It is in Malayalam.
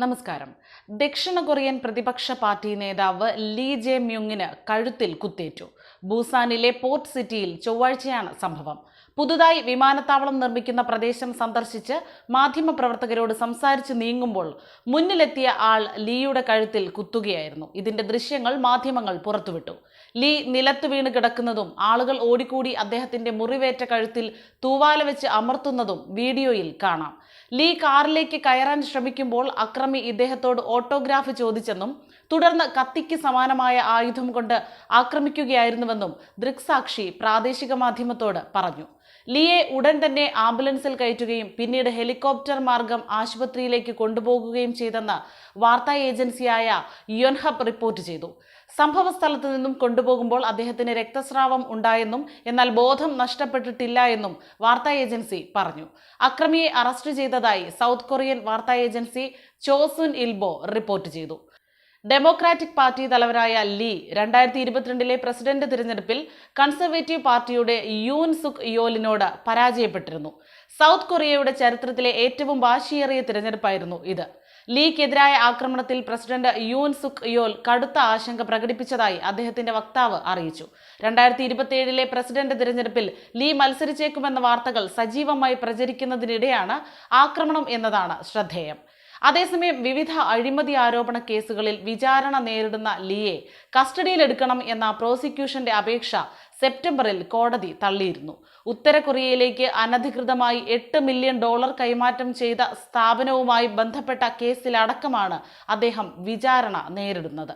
നമസ്കാരം. ദക്ഷിണ കൊറിയൻ പ്രതിപക്ഷ പാർട്ടി നേതാവ് ലീ ജെ മ്യുങ്ങിന് കഴുത്തിൽ കുത്തേറ്റു. ബൂസാനിലെ പോർട്ട് സിറ്റിയിൽ ചൊവ്വാഴ്ചയാണ് സംഭവം. പുതുതായി വിമാനത്താവളം നിർമ്മിക്കുന്ന പ്രദേശം സന്ദർശിച്ച് മാധ്യമപ്രവർത്തകരോട് സംസാരിച്ച് നീങ്ങുമ്പോൾ മുന്നിലെത്തിയ ആൾ ലീയുടെ കഴുത്തിൽ കുത്തുകയായിരുന്നു. ഇതിന്റെ ദൃശ്യങ്ങൾ മാധ്യമങ്ങൾ പുറത്തുവിട്ടു. ലീ നിലത്ത് വീണ് കിടക്കുന്നതും ആളുകൾ ഓടിക്കൂടി അദ്ദേഹത്തിന്റെ മുറിവേറ്റ കഴുത്തിൽ തൂവാല വെച്ച് അമർത്തുന്നതും വീഡിയോയിൽ കാണാം. ലീ കാറിലേക്ക് കയറാൻ ശ്രമിക്കുമ്പോൾ അക്രമി ഇദ്ദേഹത്തോട് ഓട്ടോഗ്രാഫ് ചോദിച്ചെന്നും തുടർന്ന് കത്തിക്ക് സമാനമായ ആയുധം കൊണ്ട് ആക്രമിക്കുകയായിരുന്നുവെന്നും ദൃക്സാക്ഷി പ്രാദേശിക മാധ്യമത്തോട് പറഞ്ഞു. ലീയെ ഉടൻ തന്നെ ആംബുലൻസിൽ കയറ്റുകയും പിന്നീട് ഹെലികോപ്റ്റർ മാർഗം ആശുപത്രിയിലേക്ക് കൊണ്ടുപോകുകയും ചെയ്തെന്ന് വാർത്താ ഏജൻസിയായ യോൻഹബ് റിപ്പോർട്ട് ചെയ്തു. സംഭവ സ്ഥലത്ത് നിന്നും കൊണ്ടുപോകുമ്പോൾ അദ്ദേഹത്തിന് രക്തസ്രാവം ഉണ്ടായെന്നും എന്നാൽ ബോധം നഷ്ടപ്പെട്ടിട്ടില്ല എന്നും വാർത്താ ഏജൻസി പറഞ്ഞു. അക്രമിയെ അറസ്റ്റ് ചെയ്തതായി സൗത്ത് കൊറിയൻ വാർത്താ ഏജൻസി ചോസുൻ ഇൽബോ റിപ്പോർട്ട് ചെയ്തു. ഡെമോക്രാറ്റിക് പാർട്ടി തലവനായ ലീ 2022 പ്രസിഡന്റ് തിരഞ്ഞെടുപ്പിൽ കൺസർവേറ്റീവ് പാർട്ടിയുടെ യൂൻ സുക് യോലിനോട് പരാജയപ്പെട്ടിരുന്നു. സൗത്ത് കൊറിയയുടെ ചരിത്രത്തിലെ ഏറ്റവും വാശിയേറിയ തിരഞ്ഞെടുപ്പായിരുന്നു ഇത്. ലീക്കെതിരായ ആക്രമണത്തിൽ പ്രസിഡന്റ് യൂൻ സുക് യോൽ കടുത്ത ആശങ്ക പ്രകടിപ്പിച്ചതായി അദ്ദേഹത്തിന്റെ വക്താവ് അറിയിച്ചു. 2027 പ്രസിഡന്റ് തിരഞ്ഞെടുപ്പിൽ ലീ മത്സരിച്ചേക്കുമെന്ന വാർത്തകൾ സജീവമായി പ്രചരിക്കുന്നതിനിടെയാണ് ആക്രമണം എന്നതാണ് ശ്രദ്ധേയം. അതേസമയം വിവിധ അഴിമതി ആരോപണ കേസുകളിൽ വിചാരണ നേരിടുന്ന ലീയെ കസ്റ്റഡിയിലെടുക്കണം എന്ന പ്രോസിക്യൂഷന്റെ അപേക്ഷ സെപ്റ്റംബറിൽ കോടതി തള്ളിയിരുന്നു. ഉത്തര കൊറിയയിലേക്ക് അനധികൃതമായി $8 മില്യൺ കൈമാറ്റം ചെയ്ത സ്ഥാപനവുമായി ബന്ധപ്പെട്ട കേസിലടക്കമാണ് അദ്ദേഹം വിചാരണ നേരിടുന്നത്.